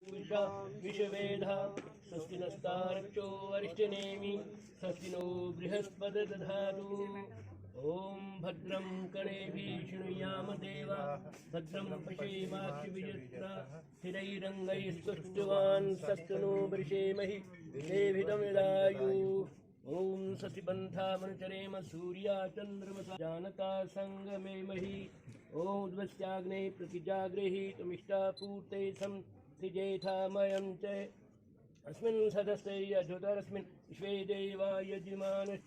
पूषा विश्ववेदा स्वस्ति नस्तार्क्ष्यो अरिष्टनेमि स्वस्ति नो बृहस्पतिर्दधातु। ॐ भद्रं कर्णेभिः शृणुयाम देवा भद्रं पश्येमाक्षिभिर्यजत्रा स्थिरैरङ्गैस्तुष्टुवान् सस्तनु वृषेमहि देभिदं यदायुः। ॐ सतिपन्थामनुचरेम सूर्या चन्द्रमसा जानता सङ्गमे महि। ॐ उद्वस्याग्ने प्रतिजाग्रेहि त्वमिष्टापूर्ते संसिजेथामयं च अस्मिन् सदस्ते यजोतरस्मिन् विश्वे देवा यजमान।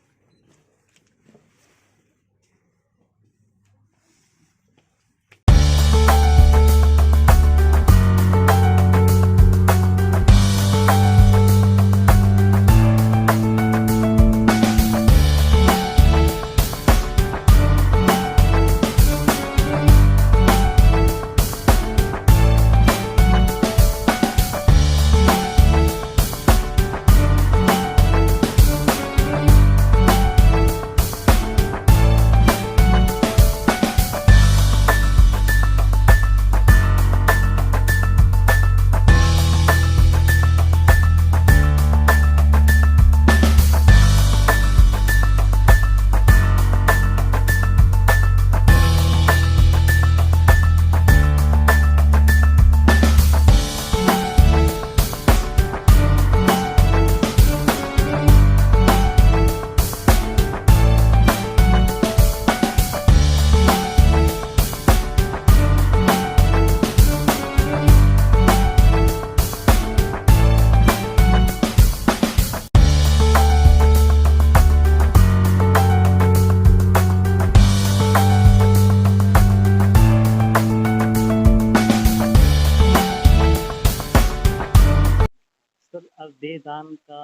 सर, आज देहदान का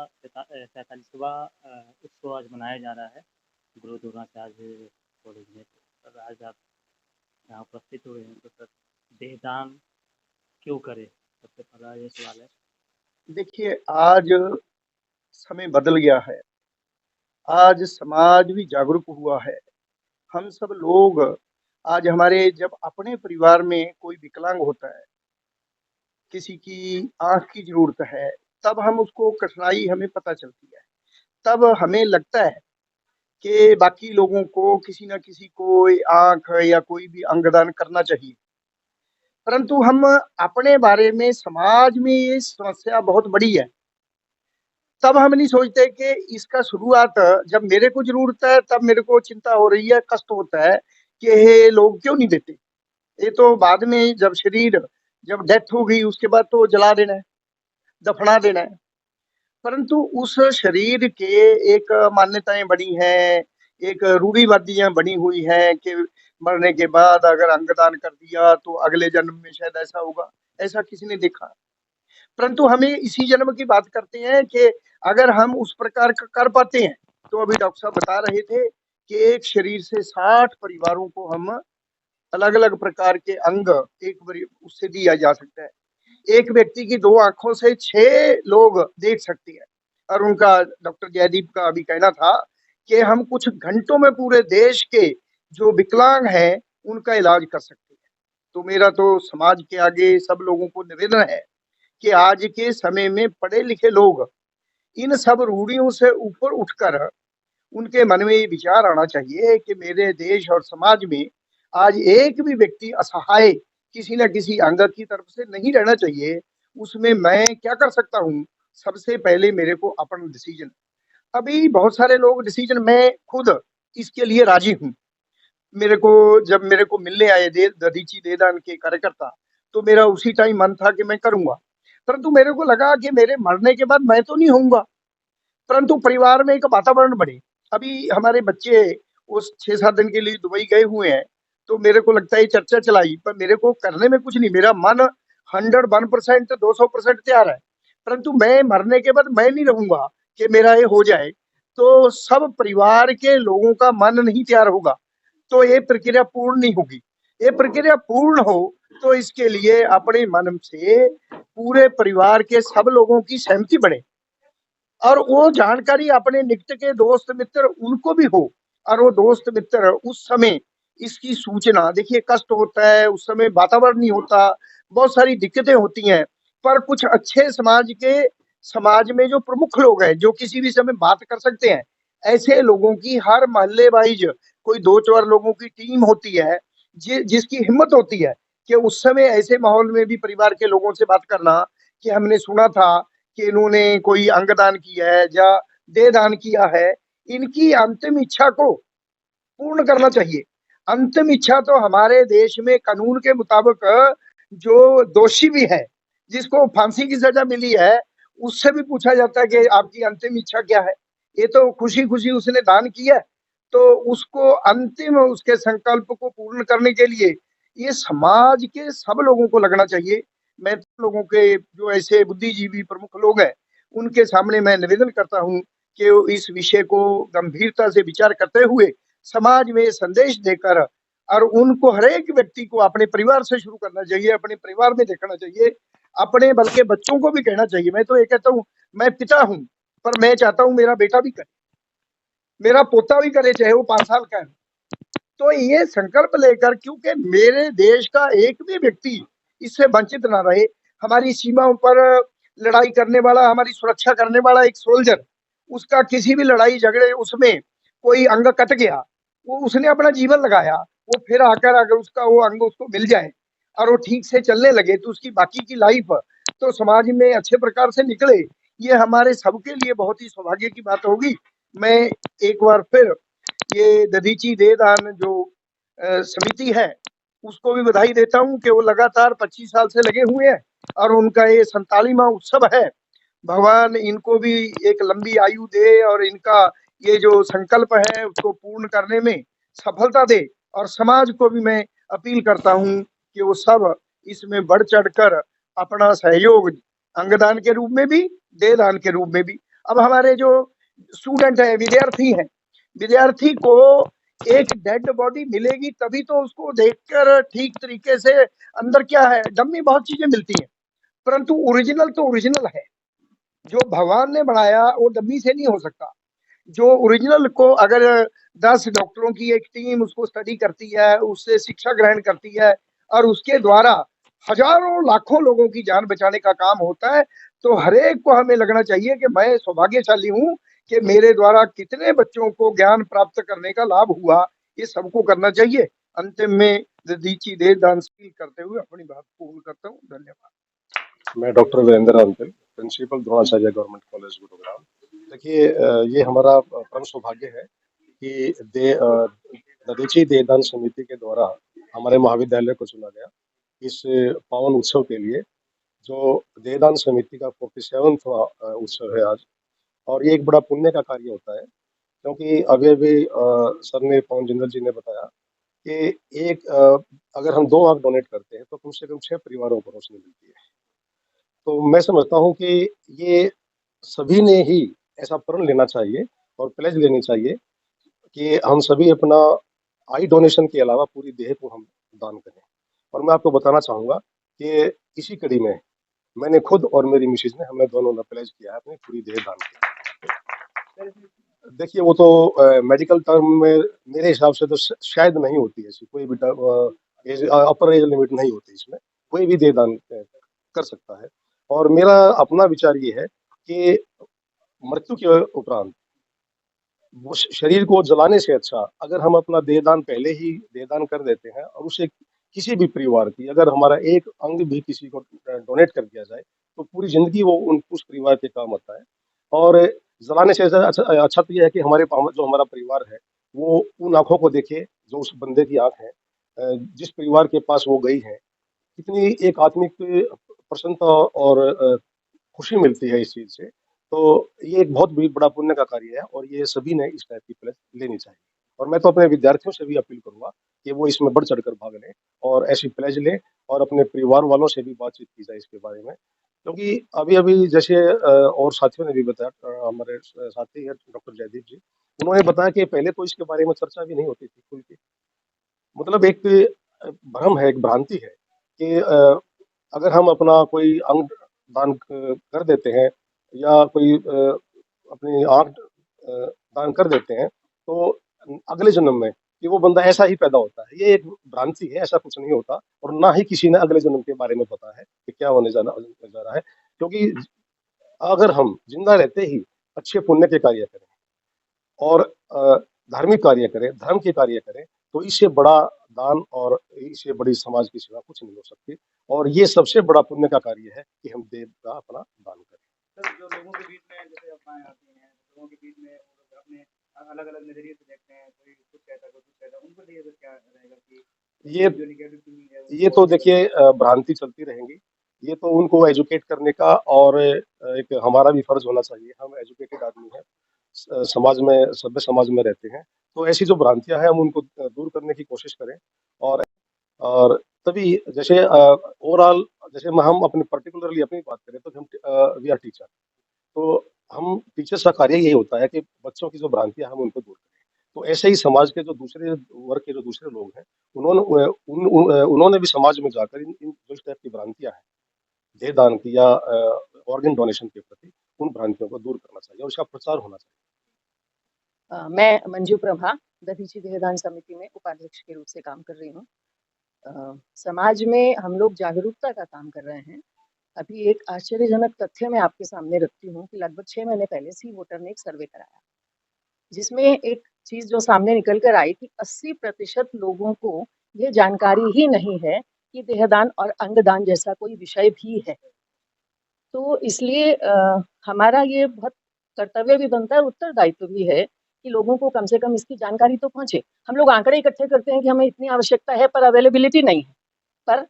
45वां उत्सव आज मनाया जा रहा है गुरु द्रोणाचार्य कॉलेज में। सर, आज आप यहाँ उपस्थित हुए हैं, तो सर देहदान क्यों करें, सबसे पहला ये सवाल है। देखिए, आज समय बदल गया है। आज समाज भी जागरूक हुआ है। हम सब लोग आज हमारे जब अपने परिवार में कोई विकलांग होता है, किसी की आंख की जरूरत है, तब हम उसको कठिनाई हमें पता चलती है। तब हमें लगता है कि बाकी लोगों को किसी न किसी को आंख या कोई भी अंगदान करना चाहिए। परंतु हम अपने बारे में समाज में ये समस्या बहुत बड़ी है, तब हम नहीं सोचते कि इसका शुरुआत जब मेरे को जरूरत है तब मेरे को चिंता हो रही है, कष्ट होता है कि ये लोग क्यों नहीं देते। ये तो बाद में जब शरीर जब डेथ हो गई उसके बाद तो जला देना है, दफना देना है। परंतु उस शरीर के एक मान्यताएं बनी हैं, एक रूढ़िवादियां बनी हुई हैं कि मरने के बाद अगर अंगदान कर दिया तो अगले जन्म में शायद ऐसा होगा। ऐसा किसी ने देखा? परंतु हमें इसी जन्म की बात करते हैं कि अगर हम उस प्रकार का कर पाते हैं, तो अभी डॉक्टर साहब बता रहे थे कि एक शरीर से 60 परिवारों को हम अलग अलग प्रकार के अंग एक बार उससे दिया जा सकता है। एक व्यक्ति की 2 आंखों से 6 लोग देख सकते हैं। और उनका डॉक्टर जयदीप का अभी कहना था कि हम कुछ घंटों में पूरे देश के जो विकलांग हैं उनका इलाज कर सकते हैं। तो मेरा तो समाज के आगे सब लोगों को निवेदन है कि आज के समय में पढ़े लिखे लोग इन सब रूढ़ियों से ऊपर उठकर उनके मन में ये विचार आना चाहिए कि मेरे देश और समाज में आज एक भी व्यक्ति असहाय किसी न किसी अंग की तरफ से नहीं रहना चाहिए। उसमें मैं क्या कर सकता हूँ? सबसे पहले मेरे को अपना डिसीजन, अभी बहुत सारे लोग डिसीजन, मैं खुद इसके लिए राजी हूँ। मेरे को जब मेरे को मिलने आए दधीची देदान के कार्यकर्ता, तो मेरा उसी टाइम मन था कि मैं करूंगा। परंतु मेरे को लगा कि मेरे मरने के बाद मैं तो नहीं होऊंगा, परंतु परिवार में एक वातावरण बने। अभी हमारे बच्चे उस 6-7 दिन के लिए दुबई गए हुए हैं, तो मेरे को लगता है चर्चा चलाई, पर मेरे को करने में कुछ नहीं, मेरा मन 101% 200% तैयार है। परंतु मैं मरने के बाद मैं नहीं रहूंगा कि मेरा ये हो जाए, तो सब परिवार के लोगों का मन नहीं तैयार होगा, तो ये प्रक्रिया पूर्ण नहीं होगी। ये प्रक्रिया पूर्ण हो तो इसके लिए अपने मन से पूरे परिवार के सब लोगों की सहमति बढ़े और वो जानकारी अपने निकट के दोस्त मित्र उनको भी हो, और वो दोस्त मित्र उस समय इसकी सूचना, देखिए कष्ट होता है उस समय, वातावरण नहीं होता, बहुत सारी दिक्कतें होती हैं, पर कुछ अच्छे समाज में जो प्रमुख लोग हैं, जो किसी भी समय बात कर सकते हैं, ऐसे लोगों की हर मोहल्ले वाइज कोई 2-4 लोगों की टीम होती है, जिसकी हिम्मत होती है कि उस समय ऐसे माहौल में भी परिवार के लोगों से बात करना कि हमने सुना था कि इन्होंने कोई अंगदान किया है या देहदान किया है, इनकी अंतिम इच्छा को पूर्ण करना चाहिए। अंतिम इच्छा तो हमारे देश में कानून के मुताबिक जो दोषी भी है, जिसको फांसी की सजा मिली है, उससे भी पूछा जाता है कि आपकी अंतिम इच्छा क्या है? ये तो खुशी-खुशी उसने दान किया, तो उसको अंतिम उसके संकल्प को पूर्ण करने के लिए ये समाज के सब लोगों को लगना चाहिए। मैं तो लोगों के जो ऐसे बुद्धिजीवी प्रमुख लोग हैं, उनके सामने मैं निवेदन करता हूँ कि वो इस विषय को गंभीरता से विचार करते हुए समाज में संदेश देकर और उनको हर एक व्यक्ति को अपने परिवार से शुरू करना चाहिए, अपने परिवार में देखना चाहिए, अपने बल्कि बच्चों को भी कहना चाहिए। मैं तो ये कहता हूँ, मैं पिता हूँ, पर मैं चाहता हूँ मेरा बेटा भी करे, मेरा पोता भी करे, चाहे वो 5 साल का है। तो ये संकल्प लेकर, क्योंकि मेरे देश का एक भी व्यक्ति इससे वंचित ना रहे, हमारी सीमाओं पर लड़ाई करने वाला, हमारी सुरक्षा करने वाला एक सोल्जर, उसका किसी भी लड़ाई झगड़े उसमें कोई अंग कट गया, वो उसने अपना जीवन लगाया, वो फिर आकर अगर उसका वो अंग उसको मिल जाए और वो ठीक से चलने लगे, तो उसकी बाकी की लाइफ तो समाज में अच्छे प्रकार से निकले, ये हमारे सबके लिए बहुत ही सौभाग्य की बात होगी। मैं एक बार फिर ये दधीची देहदान जो समिति है, उसको भी बधाई देता हूँ कि वो लगातार 25 साल से लगे हुए हैं और उनका ये 47वां उत्सव है। भगवान इनको भी एक लंबी आयु दे और इनका ये जो संकल्प है उसको पूर्ण करने में सफलता दे, और समाज को भी मैं अपील करता हूँ कि वो सब इसमें बढ़ चढ़कर अपना सहयोग अंगदान के रूप में भी, देहदान के रूप में भी। अब हमारे जो स्टूडेंट है, विद्यार्थी हैं, विद्यार्थी को एक डेड बॉडी मिलेगी तभी तो उसको देखकर ठीक तरीके से अंदर क्या है, डम्मी बहुत चीजें मिलती हैं, परंतु ओरिजिनल तो ओरिजिनल है। जो भगवान ने बनाया वो डम्मी से नहीं हो सकता। जो ओरिजिनल को अगर 10 डॉक्टरों की एक टीम उसको स्टडी करती है, उससे शिक्षा ग्रहण करती है और उसके द्वारा हजारों लाखों लोगों की जान बचाने का काम होता है, तो हर एक को हमें लगना चाहिए कि मैं सौभाग्यशाली हूँ कि मेरे द्वारा कितने बच्चों को ज्ञान प्राप्त करने का लाभ हुआ, ये सबको करना चाहिए। अंतिम में दीची दे दान करते हुए अपनी बात पूर्ण करता हूँ। धन्यवाद। मैं doctor Virender Antil, principal Dronacharya government college Gurugram. देखिए, ये हमारा परम सौभाग्य है कि दधीची देहदान समिति के द्वारा हमारे महाविद्यालय को चुना गया इस पावन उत्सव के लिए, जो देहदान समिति का 47वां उत्सव है आज। और ये एक बड़ा पुण्य का कार्य होता है, क्योंकि अभी अभी सर ने, पवन जिंदल जी ने बताया कि अगर हम 2 आंख डोनेट करते हैं तो कम से कम 6 परिवारों को रोशनी मिलती है। तो मैं समझता हूँ कि ये सभी ने ही ऐसा प्रण लेना चाहिए और प्लेज लेनी चाहिए कि हम सभी अपना आई डोनेशन के अलावा पूरी देह को हम दान करें। और मैं आपको बताना चाहूँगा कि इसी कड़ी में मैंने खुद और मेरी मिसेज ने, हमें दोनों ने प्लेज किया है अपनी पूरी देह दान की। देखिए, वो तो मेडिकल टर्म में मेरे हिसाब से तो शायद नहीं होती ऐसी कोई भी अपर एज लिमिट नहीं होती इसमें, कोई भी देह दान कर सकता है। और मेरा अपना विचार ये है कि मृत्यु के उपरांत वो शरीर को जलाने से अच्छा अगर हम अपना देहदान पहले ही देहदान कर देते हैं, और उसे किसी भी परिवार की अगर हमारा एक अंग भी किसी को डोनेट कर दिया जाए, तो पूरी जिंदगी वो उस परिवार के काम आता है। और जलाने से अच्छा तो यह है कि जो हमारा परिवार है वो उन आंखों को देखे जो उस बंदे की आंख है, जिस परिवार के पास वो गई है। कितनी एक आत्मिक प्रसन्नता और खुशी मिलती है इस चीज से। तो ये एक बहुत भी बड़ा पुण्य का कार्य है और ये सभी ने इस टाइप की प्लेस लेनी चाहिए। और मैं तो अपने विद्यार्थियों से भी अपील करूंगा कि वो इसमें बढ़ चढ़कर भाग लें और ऐसी प्लेज लें, और अपने परिवार वालों से भी बातचीत की जाए इसके बारे में। क्योंकि अभी अभी जैसे और साथियों ने भी बताया, हमारे साथी है डॉक्टर जयदीप जी, उन्होंने बताया कि पहले तो इसके बारे में चर्चा भी नहीं होती थी खुल के। मतलब एक भ्रम है, एक भ्रांति है कि अगर हम अपना कोई अंग दान कर देते हैं या कोई अपनी आँख दान कर देते हैं, तो अगले जन्म में कि वो बंदा ऐसा ही पैदा होता है। ये एक भ्रांति है, ऐसा कुछ नहीं होता, और ना ही किसी ने अगले जन्म के बारे में पता है कि क्या होने जा रहा है। क्योंकि अगर हम जिंदा रहते ही अच्छे पुण्य के कार्य करें और धार्मिक कार्य करें, धर्म के कार्य करें, तो इससे बड़ा दान और इससे बड़ी समाज की सेवा कुछ नहीं हो सकती। और ये सबसे बड़ा पुण्य का कार्य है कि हम देव का अपना दान करें। सर, जो लोगों के बीच में जैसे अफवाहें आती हैं, लोगों के बीच में वो लोग अपने अलग-अलग नज़रिए से देखते हैं, कोई कुछ कहता है, कोई कुछ कहता है, उनको लिए क्या रहेगा कि ये जो नेगेटिव थिंकिंग है ये उनको तो अवॉइड देखिए भ्रांति चलती रहेंगी। ये तो उनको एजुकेट करने का और एक हमारा भी फर्ज होना चाहिए। हम एजुकेटेड आदमी हैं, समाज में, सभ्य समाज में रहते हैं, तो ऐसी जो भ्रांतियां हैं हम उनको दूर करने की कोशिश करें। और और तभी जैसे ओवरऑल, जैसे हम अपने पर्टिकुलरली अपनी बात करें तो हम वी आर टीचर, तो हम टीचर्स का कार्य यही होता है कि बच्चों की जो भ्रांतियां हम उनको दूर करें। तो ऐसे ही समाज के जो दूसरे वर्ग के जो दूसरे लोग हैं, उन्होंने भी समाज में जाकर इन इन जो इस टाइप की भ्रांतियां हैं देह दान की या ऑर्गन डोनेशन के प्रति, उन भ्रांतियों को दूर करना चाहिए और इसका प्रचार होना चाहिए। मैं मंजू प्रभा दधीची देहदान समिति में उपाध्यक्ष के रूप से काम कर रही हूँ। समाज में हम लोग जागरूकता का काम कर रहे हैं। अभी एक आश्चर्यजनक तथ्य मैं आपके सामने रखती हूँ कि लगभग 6 महीने पहले सी वोटर ने एक सर्वे कराया, जिसमें एक चीज जो सामने निकल कर आई कि 80% लोगों को ये जानकारी ही नहीं है कि देहदान और अंगदान जैसा कोई विषय भी है। तो इसलिए हमारा ये बहुत कर्तव्य भी बनता है और उत्तरदायित्व भी है कि लोगों को कम से कम इसकी जानकारी तो पहुंचे। हम लोग आंकड़े इकट्ठे करते हैं कि हमें इतनी आवश्यकता है पर अवेलेबिलिटी नहीं है, पर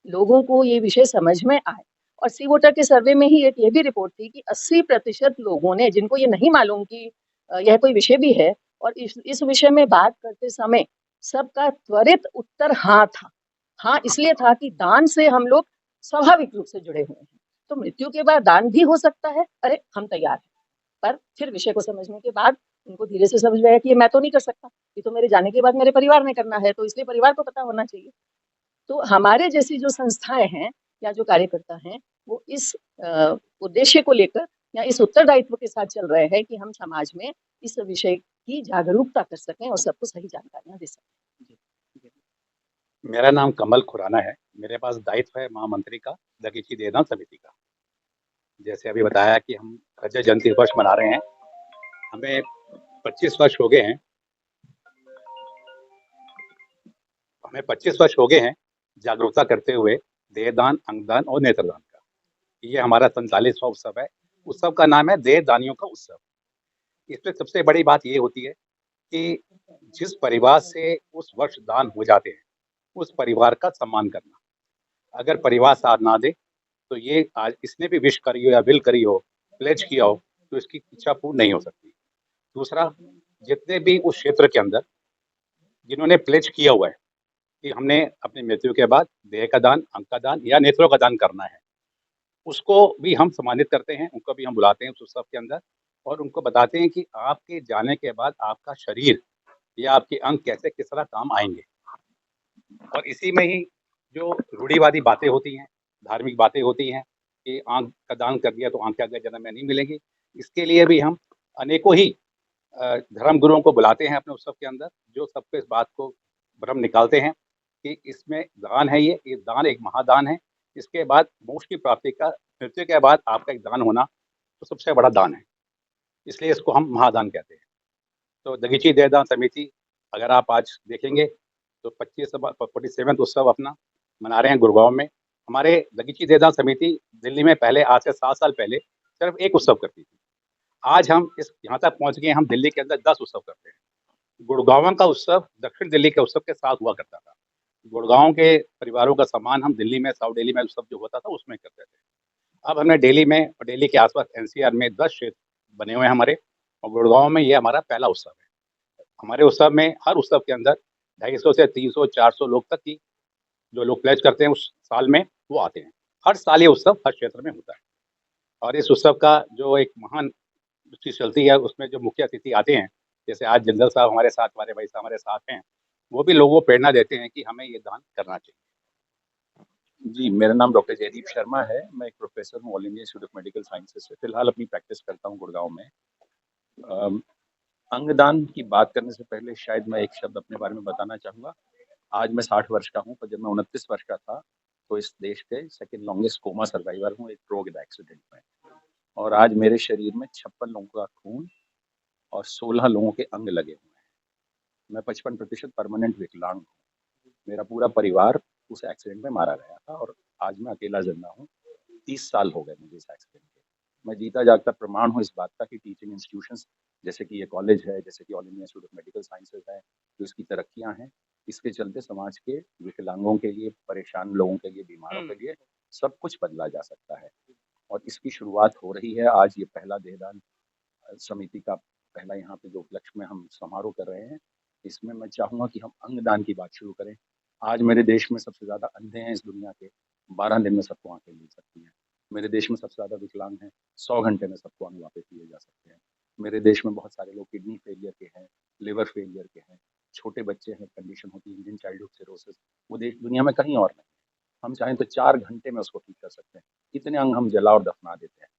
लोगों को ये विषय समझ में आए। और सी वोटर के सर्वे में ही एक ये भी रिपोर्ट थी कि 80% लोगों ने, जिनको ये नहीं मालूम कि यह कोई विषय भी है, और इस विषय में बात करते समय सबका त्वरित उत्तर हाँ था। हाँ इसलिए था कि दान से हम लोग स्वाभाविक रूप से जुड़े हुए हैं, तो मृत्यु के बाद दान भी हो सकता है, अरे हम तैयार हैं। पर फिर विषय को समझने के बाद उनको धीरे से समझ में आया कि ये मैं तो नहीं कर सकता, ये तो मेरे जाने के बाद मेरे परिवार ने करना है, तो इसलिए परिवार को पता होना चाहिए। तो हमारे जैसी जो संस्थाएं हैं या जो कार्यकर्ता हैं, वो इस उद्देश्य को लेकर या इस उत्तरदायित्व के साथ चल रहे हैं कि हम समाज में इस विषय की जागरूकता कर सकें और सबको सही जानकारियां दे सकें। मेरा नाम कमल खुराना है। मेरे पास दायित्व है महामंत्री का, दधीची देहदान समिति का। जैसे अभी बताया कि हम रजत जयंती वर्ष मना रहे हैं, हमें 25 वर्ष हो गए हैं। हमें 25 वर्ष हो गए हैं जागरूकता करते हुए देहदान, अंगदान और नेत्रदान का। ये हमारा 47वां उत्सव है। उत्सव का नाम है देहदानियों का उत्सव। इसमें सबसे बड़ी बात ये होती है कि जिस परिवार से उस वर्ष दान हो जाते हैं, उस परिवार का सम्मान करना। अगर परिवार साथ ना दे तो ये आज इसने भी विश करी हो या विल करी हो, प्लेज किया हो, तो इसकी इच्छा पूर्ण नहीं हो सकती। दूसरा, जितने भी उस क्षेत्र के अंदर जिन्होंने प्लेज किया हुआ है कि हमने अपनी मृत्यु के बाद देह का दान, अंग का दान या नेत्रों का दान करना है, उसको भी हम सम्मानित करते हैं, उनको भी हम बुलाते हैं उस उत्सव के अंदर और उनको बताते हैं कि आपके जाने के बाद आपका शरीर या आपके अंग कैसे किस तरह काम आएंगे। और इसी में ही जो रूढ़िवादी बातें होती हैं, धार्मिक बातें होती हैं कि आँख का दान कर दिया तो आँखें अगले जन्म में नहीं मिलेंगी, इसके लिए भी हम अनेकों ही धर्म गुरुओं को बुलाते हैं अपने उत्सव के अंदर, जो सबको इस बात को भ्रम निकालते हैं कि इसमें दान है, ये दान एक महादान है। इसके बाद मोक्ष की प्राप्ति का, मृत्यु के बाद आपका एक दान होना तो सबसे बड़ा दान है, इसलिए इसको हम महादान कहते हैं। तो दधीची देहदान समिति, अगर आप आज देखेंगे तो 47वां उत्सव अपना मना रहे हैं गुड़गांव में। हमारे दधीची देहदान समिति दिल्ली में पहले, आज से 7 साल पहले सिर्फ एक उत्सव करती थी। आज हम इस यहाँ तक पहुँच गए, हम दिल्ली के अंदर 10 उत्सव करते हैं। गुड़गांव का उत्सव दक्षिण दिल्ली के उत्सव के साथ हुआ करता था। गुड़गांव के परिवारों का सम्मान हम दिल्ली में, साउथ दिल्ली में उत्सव जो होता था उसमें करते थे। अब हमने दिल्ली में और दिल्ली के आसपास एनसीआर में 10 क्षेत्र बने हुए हैं हमारे, और गुड़गांव में ये हमारा पहला उत्सव है। हमारे उत्सव में, हर उत्सव के अंदर 250 से 300 400 लोग तक की जो लोग प्लेज करते हैं उस साल में, वो आते हैं। हर साल ये उत्सव हर क्षेत्र में होता है। और इस उत्सव का जो एक महान चीज़ चलती है, उसमें जो मुख्य अतिथि आते हैं, जैसे आज जिंदल साहब हमारे साथ, हमारे भाई साहब हमारे साथ हैं, वो भी लोगों को प्रेरणा देते हैं कि हमें ये दान करना चाहिए। जी, मेरा नाम डॉक्टर जयदीप शर्मा है। मैं एक प्रोफेसर हूँ all India institute of medical sciences से। फिलहाल अपनी प्रैक्टिस करता हूँ गुड़गांव में। अंगदान की बात करने से पहले शायद मैं एक शब्द अपने बारे में बताना चाहूँगा। आज मैं 60 वर्ष का हूँ, पर जब मैं 29 वर्ष का था, तो इस देश के सेकंड लॉन्गेस्ट कोमा सर्वाइवर हूँ एक रोड एक्सीडेंट में। और आज मेरे शरीर में 56 लोगों का खून और 16 लोगों के अंग लगे हुए हैं। मैं 55% परमानेंट विकलांग हूँ। मेरा पूरा परिवार उस एक्सीडेंट में मारा गया था और आज मैं अकेला जिंदा हूँ। 30 साल हो गए मुझे इस एक्सीडेंट के। मैं जीता जागता प्रमाण हूँ इस बात का कि टीचिंग इंस्टीट्यूशंस जैसे कि ये कॉलेज है, जैसे कि all India institute of medical sciences है, जो इसकी तरक्कियाँ हैं, इसके चलते समाज के विकलांगों के लिए, परेशान लोगों के लिए, बीमारों के लिए सब कुछ बदला जा सकता है। और इसकी शुरुआत हो रही है। आज ये पहला देहदान समिति का पहला यहाँ पे जो उपलक्ष्य में हम समारोह कर रहे हैं, इसमें मैं चाहूँगा कि हम अंगदान की बात शुरू करें। आज मेरे देश में सबसे ज़्यादा अंधे हैं इस दुनिया के, 12 दिन में सबको आँखें मिल सकती हैं। मेरे देश में सबसे ज़्यादा विकलांग हैं, 100 घंटे में सबको अंग वापस दिए जा सकते हैं। मेरे देश में बहुत सारे लोग किडनी फेलियर के हैं, लिवर फेलियर के हैं, छोटे बच्चे हैं, कंडीशन होती है इंडियन चाइल्डहुड सिरोसिस, वो देश दुनिया में कहीं और नहीं। हम चाहें तो 4 घंटे में उसको ठीक कर सकते हैं। कितने अंग हम जला और दफना देते हैं।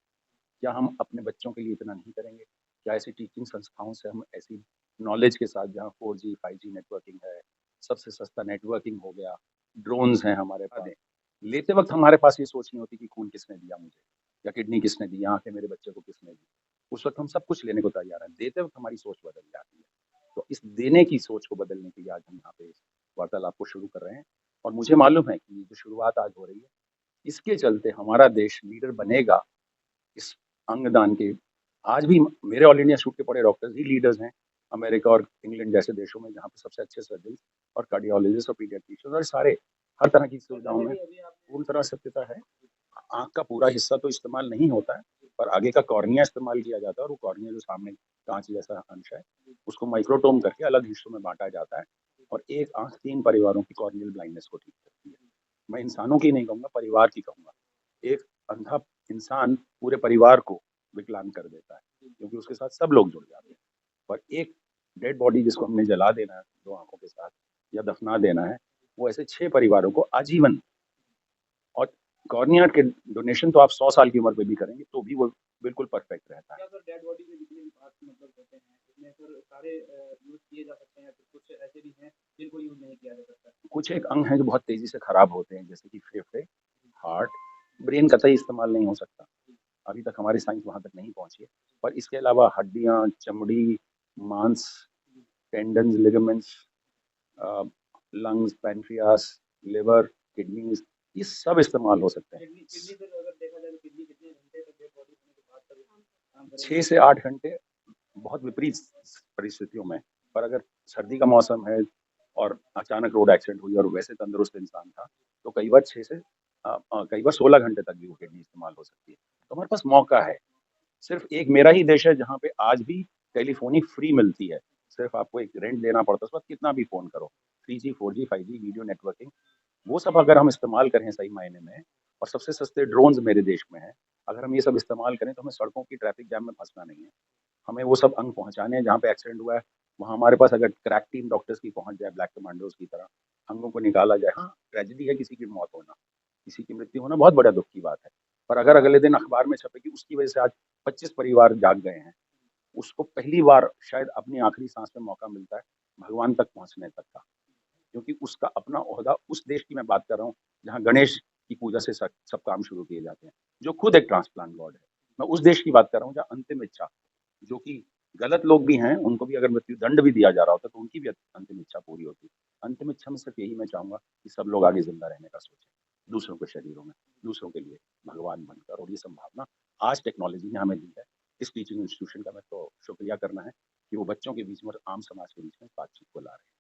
क्या हम अपने बच्चों के लिए इतना नहीं करेंगे? क्या ऐसी टीचिंग संस्थाओं से हम ऐसी नॉलेज के साथ, जहाँ 4G 5G नेटवर्किंग है, सबसे सस्ता नेटवर्किंग हो गया, ड्रोन्स हैं हमारे पास, लेते वक्त हमारे पास ये सोच नहीं होती कि खून किसने दिया मुझे, या किडनी किसने दी, आंखें मेरे बच्चे को किसने दी। उस वक्त हम सब कुछ लेने को तैयार हैं, देते वक्त हमारी सोच बदल जाती है। तो इस देने की सोच को बदलने के लिए आज हम यहाँ पे इस वार्तालाप को शुरू कर रहे हैं। और मुझे मालूम है कि ये जो शुरुआत आज हो रही है, इसके चलते हमारा देश लीडर बनेगा इस अंगदान के। आज भी मेरे ऑल इंडिया इंस्टीट्यूट के पढ़े डॉक्टर्स ही लीडर्स हैं अमेरिका और इंग्लैंड जैसे देशों में, जहाँ पे सबसे अच्छे सर्जन और कार्डियोलॉजिस्ट और पीडियाट्रिशियन और सारे हर तरह की सुविधाओं में पूर्ण तरह सत्यता है। आँख का पूरा हिस्सा तो इस्तेमाल नहीं होता है, पर आगे का कॉर्निया इस्तेमाल किया जाता है, और वो कॉर्निया जो सामने कांच जैसा अंश है, उसको माइक्रोटोम करके अलग हिस्सों में बांटा जाता है, और एक आँख 3 परिवारों की कॉर्नियल ब्लाइंडनेस को ठीक करती है। मैं इंसानों की नहीं कहूँगा, परिवार की कहूँगा। एक अंधा इंसान पूरे परिवार को विकलांग कर देता है, क्योंकि उसके साथ सब लोग जुड़ जाते हैं। पर एक डेड बॉडी जिसको हमने जला देना है 2 आँखों के साथ, या दफना देना है, वो ऐसे 6 परिवारों को आजीवन। और कॉर्निया के डोनेशन तो आप 100 साल की उम्र पे भी करेंगे तो भी वो बिल्कुल परफेक्ट रहता है। क्या सर डेड बॉडी में जितने भी पार्ट्स मतलब होते हैं इसमें सर सारे यूज किए जा सकते हैं, फिर कुछ ऐसे भी हैं जिनको यूज नहीं किया जा सकता? कुछ एक अंग हैं जो बहुत तेजी से खराब होते हैं, जैसे कि फेफड़े, हार्ट, ब्रेन कतई इस्तेमाल नहीं हो सकता। अभी तक हमारी साइंस वहाँ तक नहीं पहुँची है। पर इसके अलावा हड्डियाँ, चमड़ी, मांस, tendons, ligaments, lungs, pancreas, liver, kidneys, ये सब इस्तेमाल हो सकते हैं। किडनी सर अगर देखा जाए तो किडनी कितने घंटे तक डेड बॉडी होने के बाद तक काम करेगी? 6 से 8 घंटे बहुत विपरीत परिस्थितियों में। पर अगर सर्दी का मौसम है और अचानक रोड एक्सीडेंट हुई और वैसे तंदुरुस्त इंसान था, तो कई बार 6 से कई बार 16 घंटे तक भी वो किडनी इस्तेमाल हो सकती है। तो हमारे पास मौका है। सिर्फ एक मेरा ही देश है जहाँ पे आज भी टेलीफोनी फ्री मिलती है। सिर्फ आपको एक रेंट देना पड़ता है, उस वक्त कितना भी फ़ोन करो। 3G 4G 5G video networking, वो सब अगर हम इस्तेमाल करें सही मायने में, और सबसे सस्ते ड्रोन्स मेरे देश में हैं, अगर हम ये सब इस्तेमाल करें तो हमें सड़कों की ट्रैफिक जैम में फंसना नहीं है। हमें वो सब अंग पहुँचाने हैं जहाँ पे एक्सीडेंट हुआ है, वहाँ हमारे पास अगर क्रैक टीम डॉक्टर्स की पहुँच जाए, ब्लैक कमांडोज की तरह, अंगों को निकाला जाए। हाँ, ट्रेजेडी है किसी की मौत होना, किसी की मृत्यु होना बहुत बड़ा दुःख की बात है। पर अगर अगले दिन अखबार में छपे कि उसकी वजह से आज 25 परिवार जाग गए हैं, उसको पहली बार शायद अपनी आखिरी सांस में मौका मिलता है भगवान तक पहुँचने तक का। क्योंकि उसका अपना ओहदा, उस देश की मैं बात कर रहा हूँ जहाँ गणेश की पूजा से सब काम शुरू किए जाते हैं, जो खुद एक ट्रांसप्लांट गॉड है। मैं उस देश की बात कर रहा हूँ जहाँ अंतिम इच्छा, जो कि गलत लोग भी हैं, उनको भी अगर मृत्यु दंड भी दिया जा रहा होता है तो उनकी भी अंतिम इच्छा पूरी होती है। अंतिम इच्छा में सिर्फ यही मैं चाहूंगा कि सब लोग आगे जिंदा रहने का सोचें, दूसरों के शरीरों में, दूसरों के लिए भगवान बनकर। और ये संभावना आज टेक्नोलॉजी ने हमें दी है। इस टीचिंग इंस्टीट्यूशन का मैं तो शुक्रिया करना है कि वो बच्चों के बीच में और आम समाज के बीच में बातचीत को ला रहे हैं।